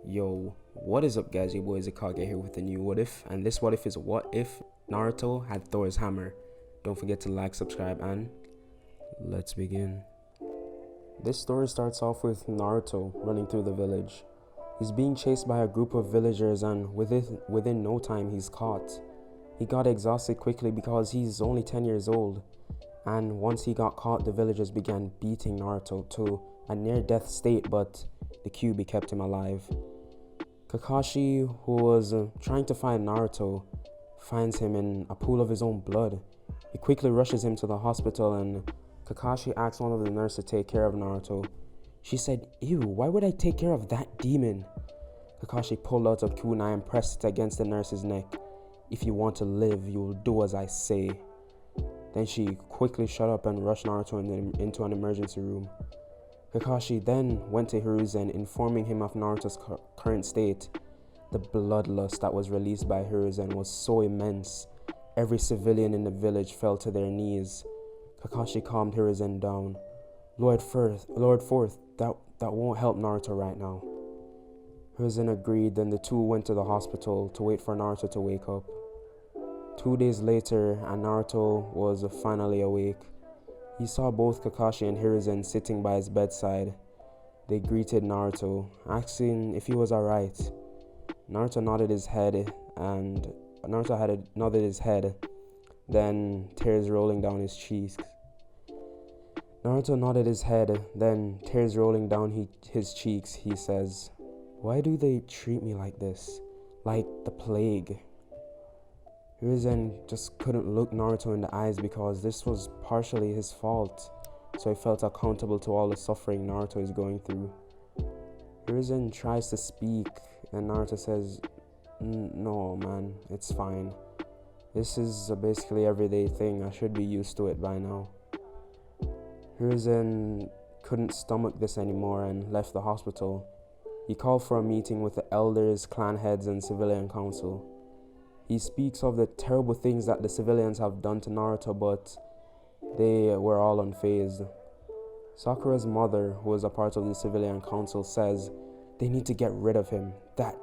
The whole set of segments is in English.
Yo, what is up guys, your boy IzuKage here with a new what if, and this what if is what if Naruto had Thor's hammer. Don't forget to like, subscribe, and let's begin. This story starts off with Naruto running through the village. He's being chased by a group of villagers and within no time he's caught. He got exhausted quickly because he's only 10 years old, and once he got caught the villagers began beating Naruto to a near-death state, but the Kyuubi kept him alive. Kakashi, who was trying to find Naruto, finds him in a pool of his own blood. He quickly rushes him to the hospital and Kakashi asks one of the nurses to take care of Naruto. She said, "Ew, why would I take care of that demon?" Kakashi pulled out a kunai and pressed it against the nurse's neck. "If you want to live, you will do as I say." Then she quickly shut up and rushed Naruto into an emergency room. Kakashi then went to Hiruzen, informing him of Naruto's current state. The bloodlust that was released by Hiruzen was so immense, every civilian in the village fell to their knees. Kakashi calmed Hiruzen down. Lord Fourth, that won't help Naruto right now." Hiruzen agreed, then the two went to the hospital to wait for Naruto to wake up. 2 days later, and Naruto was finally awake. He saw both Kakashi and Hiruzen sitting by his bedside. They greeted Naruto, asking if he was alright. Naruto nodded his head, then tears rolling down his cheeks. He says, "Why do they treat me like this? Like the plague?" Hiruzen just couldn't look Naruto in the eyes because this was partially his fault, so he felt accountable to all the suffering Naruto is going through. Hiruzen tries to speak and Naruto says, "No man, it's fine. This is a basically everyday thing, I should be used to it by now." Hiruzen couldn't stomach this anymore and left the hospital. He called for a meeting with the elders, clan heads, and civilian council. He speaks of the terrible things that the civilians have done to Naruto, but they were all unfazed. Sakura's mother, who was a part of the civilian council, says they need to get rid of him, that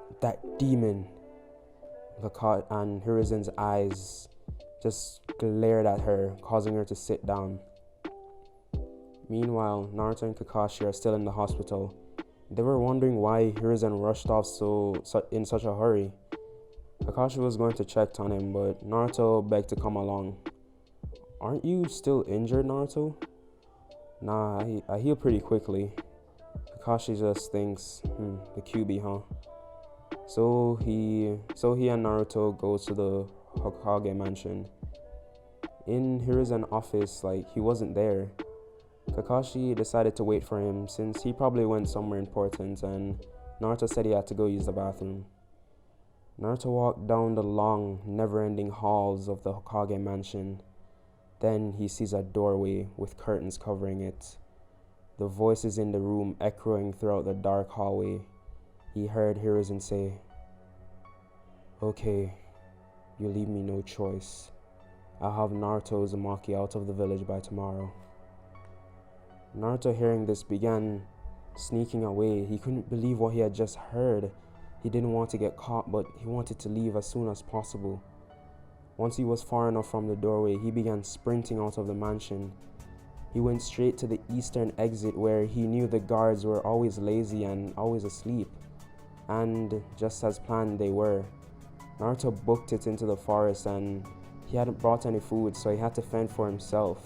demon. And Hiruzen's eyes just glared at her, causing her to sit down. Meanwhile, Naruto and Kakashi are still in the hospital. They were wondering why Hiruzen rushed off in such a hurry. Kakashi was going to check on him, but Naruto begged to come along. "Aren't you still injured, Naruto?" "Nah, I heal pretty quickly." Kakashi just thinks, the Kyuubi, huh? So he and Naruto go to the Hokage mansion. In Hiruzen's office, he wasn't there. Kakashi decided to wait for him since he probably went somewhere important, and Naruto said he had to go use the bathroom. Naruto walked down the long, never-ending halls of the Hokage mansion. Then he sees a doorway with curtains covering it. The voices in the room echoing throughout the dark hallway. He heard Hiruzen say, "Okay, you leave me no choice. I'll have Naruto Uzumaki out of the village by tomorrow." Naruto, hearing this, began sneaking away. He couldn't believe what he had just heard. He didn't want to get caught, but he wanted to leave as soon as possible. Once he was far enough from the doorway, he began sprinting out of the mansion. He went straight to the eastern exit where he knew the guards were always lazy and always asleep. And just as planned, they were. Naruto booked it into the forest and he hadn't brought any food, so he had to fend for himself.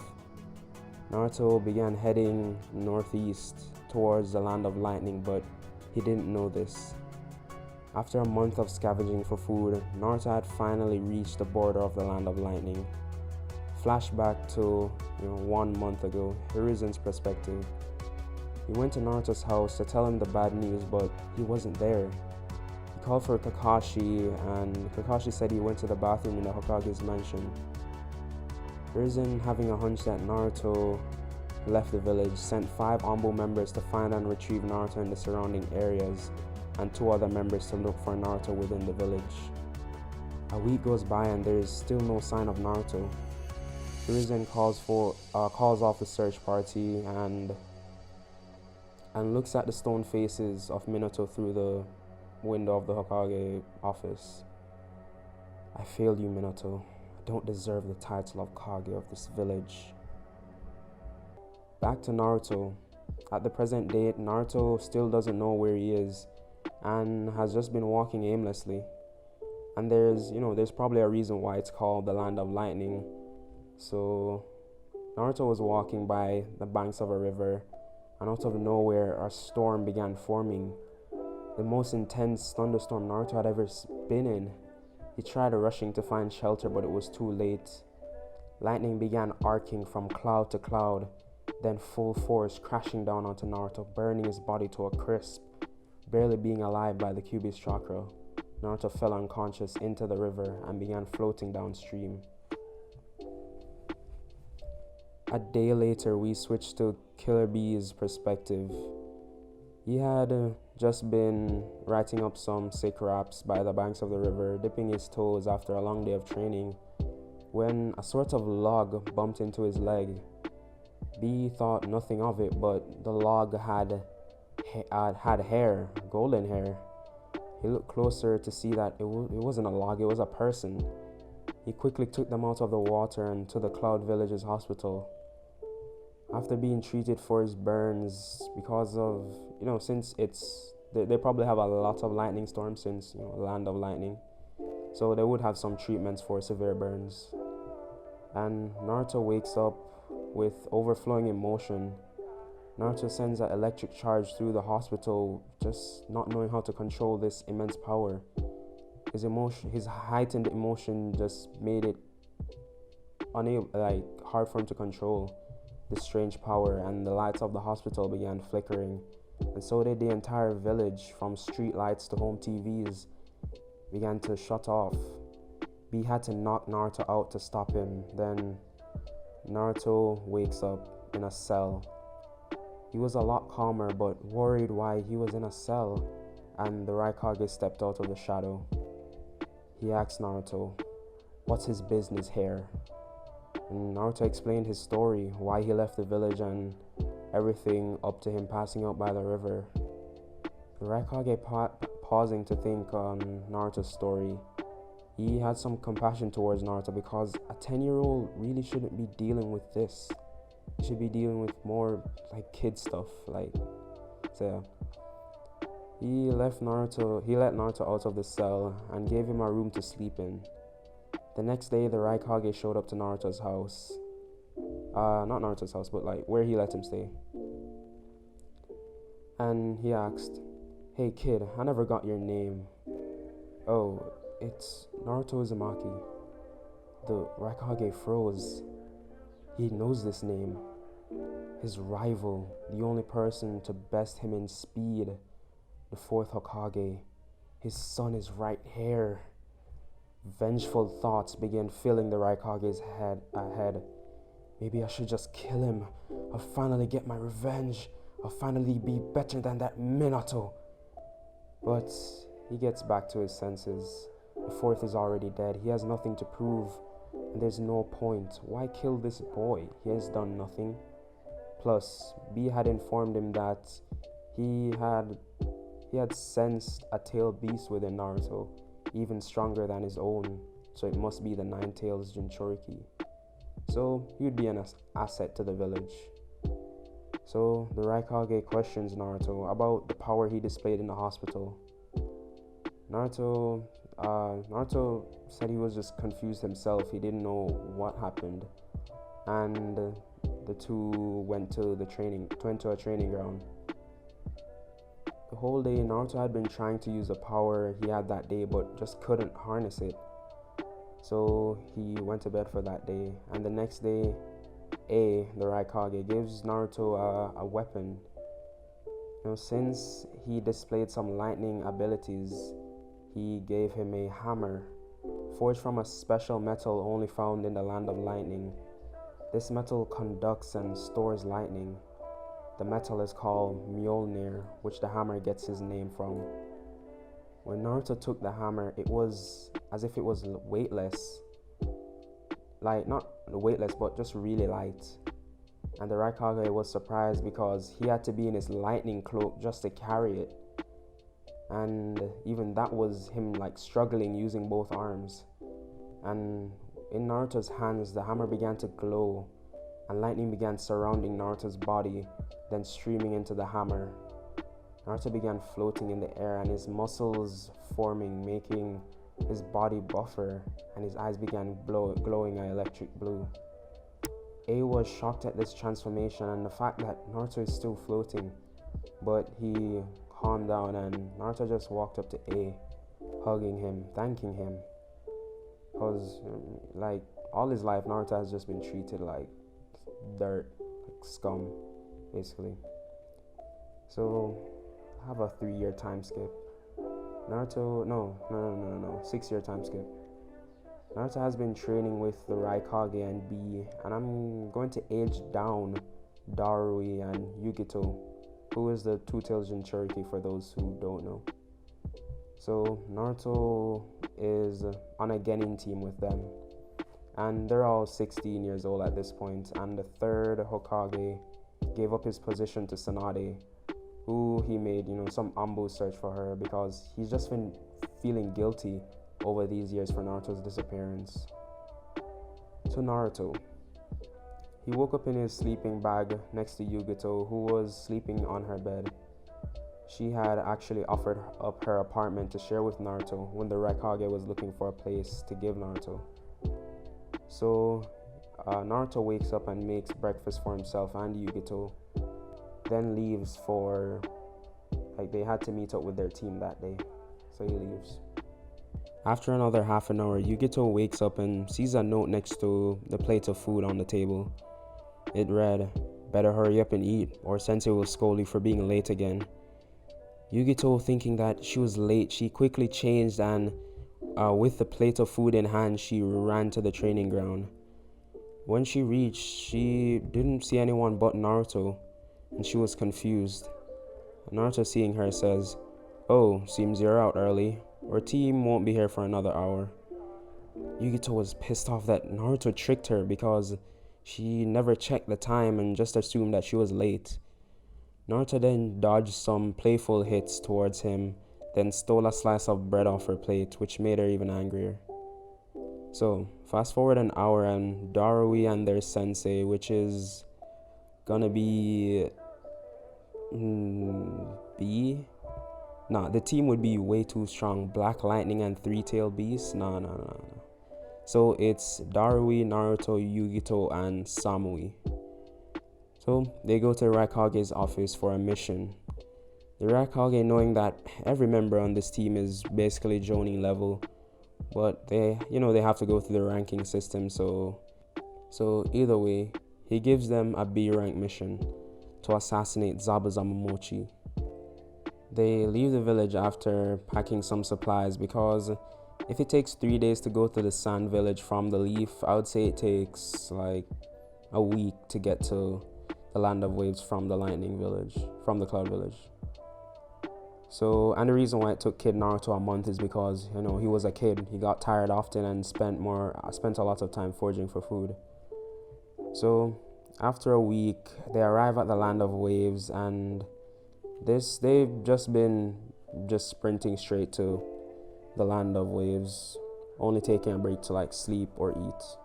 Naruto began heading northeast towards the land of lightning, but he didn't know this. After a month of scavenging for food, Naruto had finally reached the border of the land of lightning. Flashback to 1 month ago, Hiruzen's perspective. He went to Naruto's house to tell him the bad news, but he wasn't there. He called for Kakashi, and Kakashi said he went to the bathroom in the Hokage's mansion. Hiruzen, having a hunch that Naruto left the village, sent 5 Ambo members to find and retrieve Naruto in the surrounding areas, and 2 other members to look for Naruto within the village. A week goes by and there is still no sign of Naruto. Hiruzen calls off the search party and looks at the stone faces of Minato through the window of the Hokage office. I failed you, Minato. I don't deserve the title of Kage of this village. Back to Naruto. At the present date, Naruto still doesn't know where he is and has just been walking aimlessly. And there's probably a reason why it's called the Land of Lightning. So Naruto was walking by the banks of a river, and out of nowhere a storm began forming. The most intense thunderstorm Naruto had ever been in. He tried rushing to find shelter, but it was too late. Lightning began arcing from cloud to cloud, then full force crashing down onto Naruto, burning his body to a crisp. Barely being alive by the Kyuubi's chakra, Naruto fell unconscious into the river and began floating downstream. A day later, we switched to Killer Bee's perspective. He had just been writing up some sick raps by the banks of the river, dipping his toes after a long day of training, when a sort of log bumped into his leg. Bee thought nothing of it, but the log had hair, golden hair. He looked closer to see that it wasn't a log, it was a person. He quickly took them out of the water and to the Cloud Village's hospital. After being treated for his burns, because of, since they probably have a lot of lightning storms since, Land of Lightning. So they would have some treatments for severe burns. And Naruto wakes up with overflowing emotion. Naruto sends an electric charge through the hospital, just not knowing how to control this immense power. His heightened emotion just made it hard for him to control this strange power, and the lights of the hospital began flickering, and so did the entire village, from street lights to home TVs, began to shut off. Bee had to knock Naruto out to stop him. Then Naruto wakes up in a cell. He was a lot calmer, but worried why he was in a cell, and the Raikage stepped out of the shadow. He asked Naruto, "What's his business here?" And Naruto explained his story, why he left the village and everything up to him passing out by the river. The Raikage pausing to think on Naruto's story. He had some compassion towards Naruto because a 10-year-old really shouldn't be dealing with this. He should be dealing with more kid stuff. He let Naruto out of the cell and gave him a room to sleep in. The next day, the Raikage showed up to Naruto's house. Not Naruto's house, but where he let him stay. And he asked, "Hey kid, I never got your name." "Oh, it's Naruto Uzumaki." The Raikage froze. He knows this name. His rival, the only person to best him in speed, the fourth Hokage. His son is right here. Vengeful thoughts began filling the Raikage's head. Maybe I should just kill him. I'll finally get my revenge. I'll finally be better than that Minato. But he gets back to his senses. The fourth is already dead. He has nothing to prove, and there's no point. Why kill this boy? He has done nothing. Plus, B had informed him that he had sensed a tailed beast within Naruto, even stronger than his own, so it must be the Nine Tails Jinchuriki. So he would be an asset to the village. So the Raikage questions Naruto about the power he displayed in the hospital. Naruto said he was just confused himself. He didn't know what happened, and the two went to a training ground. The whole day, Naruto had been trying to use the power he had that day, but just couldn't harness it. So he went to bed for that day, and the next day, the Raikage, gives Naruto a weapon. Since he displayed some lightning abilities, he gave him a hammer, forged from a special metal only found in the Land of Lightning. This metal conducts and stores lightning. The metal is called Mjolnir, which the hammer gets his name from. When Naruto took the hammer, it was as if it was weightless. Not weightless, but just really light. And the Raikage was surprised because he had to be in his lightning cloak just to carry it. and even that was him like struggling using both arms. And in Naruto's hands, the hammer began to glow, and lightning began surrounding Naruto's body, then streaming into the hammer. Naruto began floating in the air, and his muscles forming, making his body buffer, and his eyes began glowing an electric blue. A was shocked at this transformation and the fact that Naruto is still floating, but he calmed down, and Naruto just walked up to A, hugging him, thanking him. Because, like, all his life, Naruto has just been treated like dirt, like scum, basically. So, I have a 3-year time skip. Naruto, no, 6-year time skip. Naruto has been training with the Raikage and B, and I'm going to age down Darui and Yugito, who is the Two-Tailed Jinchuriki for those who don't know. So Naruto is on a Genin team with them, and they're all 16 years old at this point, and the third Hokage gave up his position to Tsunade, who he made, some ambush search for her because he's just been feeling guilty over these years for Naruto's disappearance. To Naruto. He woke up in his sleeping bag next to Yugito, who was sleeping on her bed. She had actually offered up her apartment to share with Naruto when the Raikage was looking for a place to give Naruto. So Naruto wakes up and makes breakfast for himself and Yugito, then leaves for, they had to meet up with their team that day, so he leaves. After another half an hour, Yugito wakes up and sees a note next to the plate of food on the table. It read, "Better hurry up and eat, or Sensei will scold you for being late again." Yugito, thinking that she was late, she quickly changed and with the plate of food in hand, she ran to the training ground. When she reached, she didn't see anyone but Naruto, and she was confused. Naruto, seeing her, says, "Oh, seems you're out early. Our team won't be here for another hour." Yugito was pissed off that Naruto tricked her because she never checked the time and just assumed that she was late. Naruto then dodged some playful hits towards him, then stole a slice of bread off her plate, which made her even angrier. So, fast forward an hour and Darui and their sensei, which is gonna be B? Nah, the team would be way too strong. Black Lightning and Three-Tailed Beast? No. So it's Darui, Naruto, Yugito, and Samui. So they go to Raikage's office for a mission. The Raikage, knowing that every member on this team is basically Jonin level, but they have to go through the ranking system, so either way, he gives them a B rank mission to assassinate Zabuza Momochi. They leave the village after packing some supplies because if it takes 3 days to go to the sand village from the leaf, I would say it takes like a week to get to the land of waves from the lightning village, from the cloud village. So, and the reason why it took Kid Naruto a month is because, he was a kid. He got tired often and spent a lot of time foraging for food. So, after a week, they arrive at the land of waves, and they've just been sprinting straight to the land of waves, only taking a break to sleep or eat.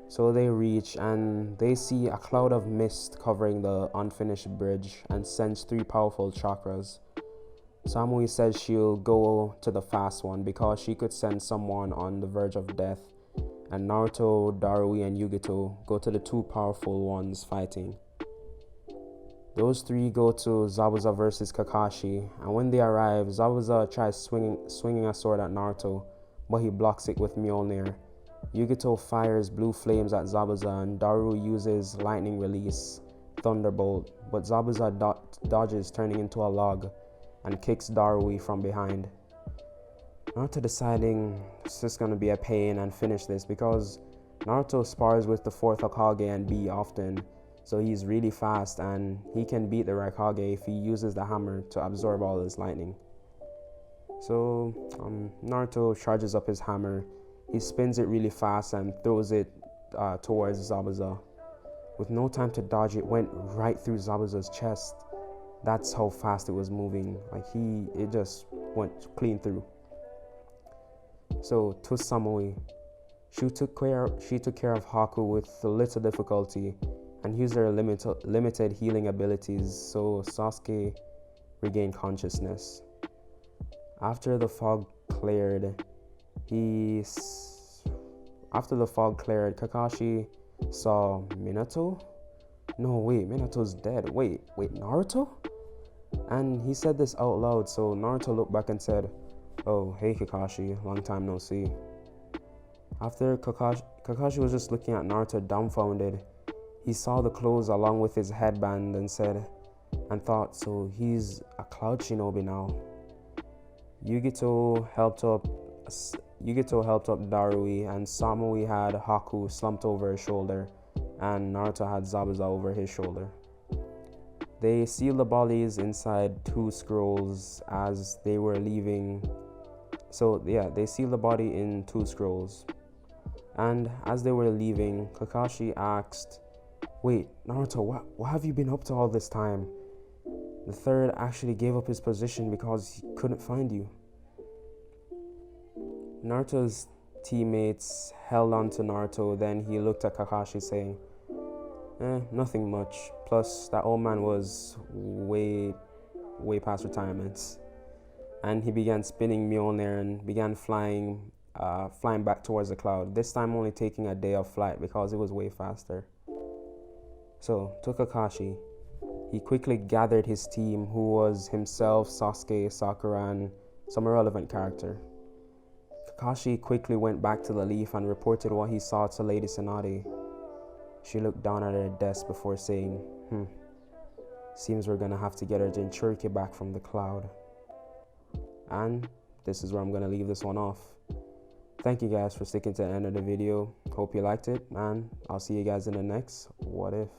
So they reach and they see a cloud of mist covering the unfinished bridge and sense 3 powerful chakras. Samui says she'll go to the fast one because she could sense someone on the verge of death, and Naruto, Darui, and Yugito go to the 2 powerful ones fighting. Those 3 go to Zabuza versus Kakashi, and when they arrive, Zabuza tries swinging a sword at Naruto, but he blocks it with Mjolnir. Yugito fires blue flames at Zabuza, and Daru uses lightning release, Thunderbolt, but Zabuza dodges, turning into a log, and kicks Darui from behind. Naruto deciding it's just gonna be a pain and finish this because Naruto spars with the 4th Hokage and B often, so he's really fast and he can beat the Raikage if he uses the hammer to absorb all his lightning. So Naruto charges up his hammer. He spins it really fast and throws it towards Zabuza. With no time to dodge, it went right through Zabuza's chest. That's how fast it was moving. Like it just went clean through. So to Samui, she took care of Haku with little difficulty and used her limited healing abilities, so Sasuke regained consciousness. After the fog cleared, Kakashi saw Minato. No, wait, Minato's dead. Wait, Naruto? And he said this out loud, so Naruto looked back and said, "Oh, hey Kakashi, long time no see." After Kakashi was just looking at Naruto dumbfounded, he saw the clothes along with his headband and thought, so he's a Cloud Shinobi now. Yugito helped up Darui, and Samui had Haku slumped over his shoulder, and Naruto had Zabuza over his shoulder. They sealed the bodies inside 2 scrolls as they were leaving. So yeah, they sealed the body in 2 scrolls. And as they were leaving, Kakashi asked, "Wait, Naruto, what have you been up to all this time? The third actually gave up his position because he couldn't find you." Naruto's teammates held on to Naruto, then he looked at Kakashi saying, "Nothing much. Plus, that old man was way past retirement." And he began spinning Mjolnir and began flying back towards the cloud, this time only taking a day of flight because it was way faster. So, to Kakashi, he quickly gathered his team, who was himself, Sasuke, Sakura, and some irrelevant character. Kakashi quickly went back to the leaf and reported what he saw to Lady Tsunade. She looked down at her desk before saying, "Seems we're gonna have to get our Jinchuriki back from the cloud." And this is where I'm gonna leave this one off. Thank you guys for sticking to the end of the video. Hope you liked it, and I'll see you guys in the next What If.